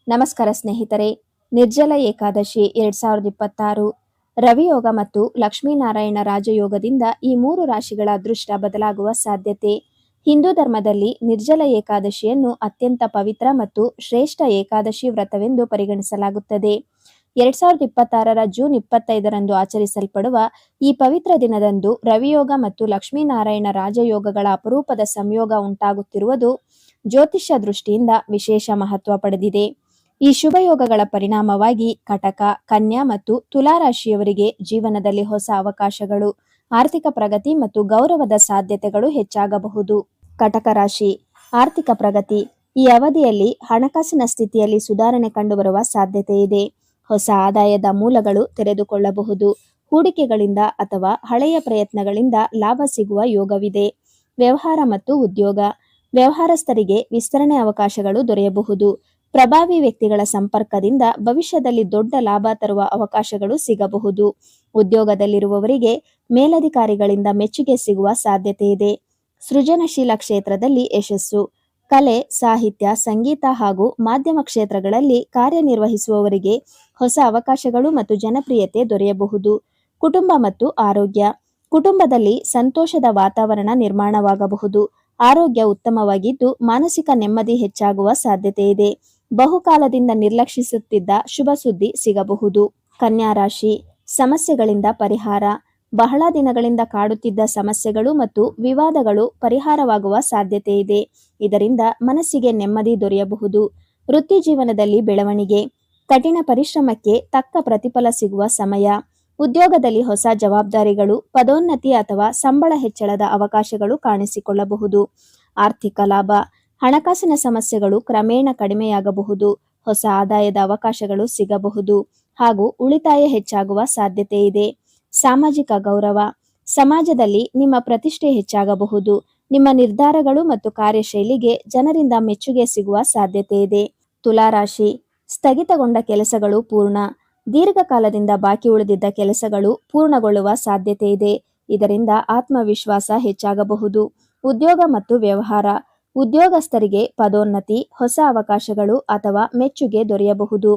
ನಮಸ್ಕಾರ ಸ್ನೇಹಿತರೆ. ನಿರ್ಜಲ ಏಕಾದಶಿ 2026 ರವಿಯೋಗ ಮತ್ತು ಲಕ್ಷ್ಮೀನಾರಾಯಣ ರಾಜಯೋಗದಿಂದ ಈ 3 ರಾಶಿಗಳ ಅದೃಷ್ಟ ಬದಲಾಗುವ ಸಾಧ್ಯತೆ. ಹಿಂದೂ ಧರ್ಮದಲ್ಲಿ ನಿರ್ಜಲ ಏಕಾದಶಿಯನ್ನು ಅತ್ಯಂತ ಪವಿತ್ರ ಮತ್ತು ಶ್ರೇಷ್ಠ ಏಕಾದಶಿ ವ್ರತವೆಂದು ಪರಿಗಣಿಸಲಾಗುತ್ತದೆ. 2026ರ ಜೂನ್ 25ರಂದು ಆಚರಿಸಲ್ಪಡುವ ಈ ಪವಿತ್ರ ದಿನದಂದು ರವಿಯೋಗ ಮತ್ತು ಲಕ್ಷ್ಮೀನಾರಾಯಣ ರಾಜಯೋಗಗಳ ಅಪರೂಪದ ಸಂಯೋಗ ಉಂಟಾಗುತ್ತಿರುವುದು ಜ್ಯೋತಿಷ್ಯ ದೃಷ್ಟಿಯಿಂದ ವಿಶೇಷ ಮಹತ್ವ ಪಡೆದಿದೆ. ಈ ಶುಭಯೋಗಗಳ ಪರಿಣಾಮವಾಗಿ ಕಟಕ, ಕನ್ಯಾ ಮತ್ತು ತುಲಾ ರಾಶಿಯವರಿಗೆ ಜೀವನದಲ್ಲಿ ಹೊಸ ಅವಕಾಶಗಳು, ಆರ್ಥಿಕ ಪ್ರಗತಿ ಮತ್ತು ಗೌರವದ ಸಾಧ್ಯತೆಗಳು ಹೆಚ್ಚಾಗಬಹುದು. ಕಟಕ ರಾಶಿ ಆರ್ಥಿಕ ಪ್ರಗತಿ. ಈ ಅವಧಿಯಲ್ಲಿ ಹಣಕಾಸಿನ ಸ್ಥಿತಿಯಲ್ಲಿ ಸುಧಾರಣೆ ಕಂಡುಬರುವ ಸಾಧ್ಯತೆ ಇದೆ. ಹೊಸ ಆದಾಯದ ಮೂಲಗಳು ತೆರೆದುಕೊಳ್ಳಬಹುದು. ಹೂಡಿಕೆಗಳಿಂದ ಅಥವಾ ಹಳೆಯ ಪ್ರಯತ್ನಗಳಿಂದ ಲಾಭ ಸಿಗುವ ಯೋಗವಿದೆ. ವ್ಯವಹಾರ ಮತ್ತು ಉದ್ಯೋಗ. ವ್ಯವಹಾರಸ್ಥರಿಗೆ ವಿಸ್ತರಣೆ ಅವಕಾಶಗಳು ದೊರೆಯಬಹುದು. ಪ್ರಭಾವಿ ವ್ಯಕ್ತಿಗಳ ಸಂಪರ್ಕದಿಂದ ಭವಿಷ್ಯದಲ್ಲಿ ದೊಡ್ಡ ಲಾಭ ತರುವ ಅವಕಾಶಗಳು ಸಿಗಬಹುದು. ಉದ್ಯೋಗದಲ್ಲಿರುವವರಿಗೆ ಮೇಲಧಿಕಾರಿಗಳಿಂದ ಮೆಚ್ಚುಗೆ ಸಿಗುವ ಸಾಧ್ಯತೆ ಇದೆ. ಸೃಜನಶೀಲ ಕ್ಷೇತ್ರದಲ್ಲಿ ಯಶಸ್ಸು. ಕಲೆ, ಸಾಹಿತ್ಯ, ಸಂಗೀತ ಹಾಗೂ ಮಾಧ್ಯಮ ಕ್ಷೇತ್ರಗಳಲ್ಲಿ ಕಾರ್ಯನಿರ್ವಹಿಸುವವರಿಗೆ ಹೊಸ ಅವಕಾಶಗಳು ಮತ್ತು ಜನಪ್ರಿಯತೆ ದೊರೆಯಬಹುದು. ಕುಟುಂಬ ಮತ್ತು ಆರೋಗ್ಯ. ಕುಟುಂಬದಲ್ಲಿ ಸಂತೋಷದ ವಾತಾವರಣ ನಿರ್ಮಾಣವಾಗಬಹುದು. ಆರೋಗ್ಯ ಉತ್ತಮವಾಗಿದ್ದು ಮಾನಸಿಕ ನೆಮ್ಮದಿ ಹೆಚ್ಚಾಗುವ ಸಾಧ್ಯತೆ ಇದೆ. ಬಹುಕಾಲದಿಂದ ನಿರ್ಲಕ್ಷಿಸುತ್ತಿದ್ದ ಶುಭ ಸುದ್ದಿ ಸಿಗಬಹುದು. ಕನ್ಯಾ ರಾಶಿ ಸಮಸ್ಯೆಗಳಿಂದ ಪರಿಹಾರ. ಬಹಳ ದಿನಗಳಿಂದ ಕಾಡುತ್ತಿದ್ದ ಸಮಸ್ಯೆಗಳು ಮತ್ತು ವಿವಾದಗಳು ಪರಿಹಾರವಾಗುವ ಸಾಧ್ಯತೆ ಇದೆ. ಇದರಿಂದ ಮನಸ್ಸಿಗೆ ನೆಮ್ಮದಿ ದೊರೆಯಬಹುದು. ವೃತ್ತಿ ಜೀವನದಲ್ಲಿ ಬೆಳವಣಿಗೆ. ಕಠಿಣ ಪರಿಶ್ರಮಕ್ಕೆ ತಕ್ಕ ಪ್ರತಿಫಲ ಸಿಗುವ ಸಮಯ. ಉದ್ಯೋಗದಲ್ಲಿ ಹೊಸ ಜವಾಬ್ದಾರಿಗಳು, ಪದೋನ್ನತಿ ಅಥವಾ ಸಂಬಳ ಹೆಚ್ಚಳದ ಅವಕಾಶಗಳು ಕಾಣಿಸಿಕೊಳ್ಳಬಹುದು. ಆರ್ಥಿಕ ಲಾಭ. ಹಣಕಾಸಿನ ಸಮಸ್ಯೆಗಳು ಕ್ರಮೇಣ ಕಡಿಮೆಯಾಗಬಹುದು. ಹೊಸ ಆದಾಯದ ಅವಕಾಶಗಳು ಸಿಗಬಹುದು ಹಾಗೂ ಉಳಿತಾಯ ಹೆಚ್ಚಾಗುವ ಸಾಧ್ಯತೆ ಇದೆ. ಸಾಮಾಜಿಕ ಗೌರವ. ಸಮಾಜದಲ್ಲಿ ನಿಮ್ಮ ಪ್ರತಿಷ್ಠೆ ಹೆಚ್ಚಾಗಬಹುದು. ನಿಮ್ಮ ನಿರ್ಧಾರಗಳು ಮತ್ತು ಕಾರ್ಯಶೈಲಿಗೆ ಜನರಿಂದ ಮೆಚ್ಚುಗೆ ಸಿಗುವ ಸಾಧ್ಯತೆ ಇದೆ. ತುಲಾ ರಾಶಿ ಸ್ಥಗಿತಗೊಂಡ ಕೆಲಸಗಳು ಪೂರ್ಣ. ದೀರ್ಘಕಾಲದಿಂದ ಬಾಕಿ ಉಳಿದಿದ್ದ ಕೆಲಸಗಳು ಪೂರ್ಣಗೊಳ್ಳುವ ಸಾಧ್ಯತೆ ಇದೆ. ಇದರಿಂದ ಆತ್ಮವಿಶ್ವಾಸ ಹೆಚ್ಚಾಗಬಹುದು. ಉದ್ಯೋಗ ಮತ್ತು ವ್ಯವಹಾರ. ಉದ್ಯೋಗಸ್ಥರಿಗೆ ಪದೋನ್ನತಿ, ಹೊಸ ಅವಕಾಶಗಳು ಅಥವಾ ಮೆಚ್ಚುಗೆ ದೊರೆಯಬಹುದು.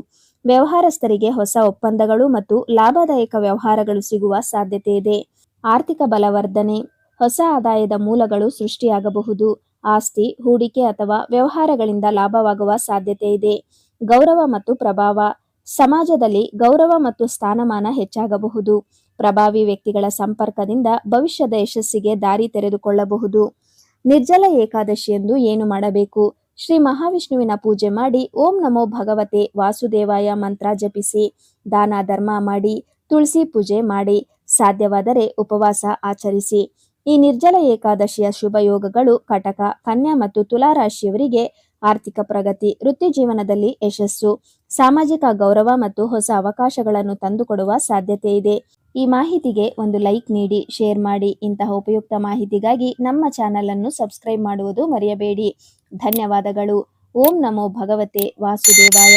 ವ್ಯವಹಾರಸ್ಥರಿಗೆ ಹೊಸ ಒಪ್ಪಂದಗಳು ಮತ್ತು ಲಾಭದಾಯಕ ವ್ಯವಹಾರಗಳು ಸಿಗುವ ಸಾಧ್ಯತೆ ಇದೆ. ಆರ್ಥಿಕ ಬಲವರ್ಧನೆ. ಹೊಸ ಆದಾಯದ ಮೂಲಗಳು ಸೃಷ್ಟಿಯಾಗಬಹುದು. ಆಸ್ತಿ, ಹೂಡಿಕೆ ಅಥವಾ ವ್ಯವಹಾರಗಳಿಂದ ಲಾಭವಾಗುವ ಸಾಧ್ಯತೆ ಇದೆ. ಗೌರವ ಮತ್ತು ಪ್ರಭಾವ. ಸಮಾಜದಲ್ಲಿ ಗೌರವ ಮತ್ತು ಸ್ಥಾನಮಾನ ಹೆಚ್ಚಾಗಬಹುದು. ಪ್ರಭಾವಿ ವ್ಯಕ್ತಿಗಳ ಸಂಪರ್ಕದಿಂದ ಭವಿಷ್ಯದ ಯಶಸ್ಸಿಗೆ ದಾರಿ ತೆರೆದುಕೊಳ್ಳಬಹುದು. ನಿರ್ಜಲ ಏಕಾದಶಿಯಂದು ಏನು ಮಾಡಬೇಕು? ಶ್ರೀ ಮಹಾವಿಷ್ಣುವಿನ ಪೂಜೆ ಮಾಡಿ ಓಂ ನಮೋ ಭಗವತೆ ವಾಸುದೇವಾಯ ಮಂತ್ರ ಜಪಿಸಿ, ದಾನ ಧರ್ಮ ಮಾಡಿ, ತುಳಸಿ ಪೂಜೆ ಮಾಡಿ, ಸಾಧ್ಯವಾದರೆ ಉಪವಾಸ ಆಚರಿಸಿ. ಈ ನಿರ್ಜಲ ಏಕಾದಶಿಯ ಶುಭ ಯೋಗಗಳು ಕಟಕ, ಕನ್ಯಾ ಮತ್ತು ತುಲಾ ರಾಶಿಯವರಿಗೆ ಆರ್ಥಿಕ ಪ್ರಗತಿ, ವೃತ್ತಿ ಜೀವನದಲ್ಲಿ ಯಶಸ್ಸು, ಸಾಮಾಜಿಕ ಗೌರವ ಮತ್ತು ಹೊಸ ಅವಕಾಶಗಳನ್ನು ತಂದುಕೊಡುವ ಸಾಧ್ಯತೆ ಇದೆ. ಈ ಮಾಹಿತಿಗೆ ಒಂದು ಲೈಕ್ ನೀಡಿ, ಶೇರ್ ಮಾಡಿ. ಇಂತಹ ಉಪಯುಕ್ತ ಮಾಹಿತಿಗಾಗಿ ನಮ್ಮ ಚಾನೆಲ್ ಅನ್ನು ಸಬ್ಸ್ಕ್ರೈಬ್ ಮಾಡುವುದು ಮರೆಯಬೇಡಿ. ಧನ್ಯವಾದಗಳು. ಓಂ ನಮೋ ಭಗವತೆ ವಾಸುದೇವಾಯ.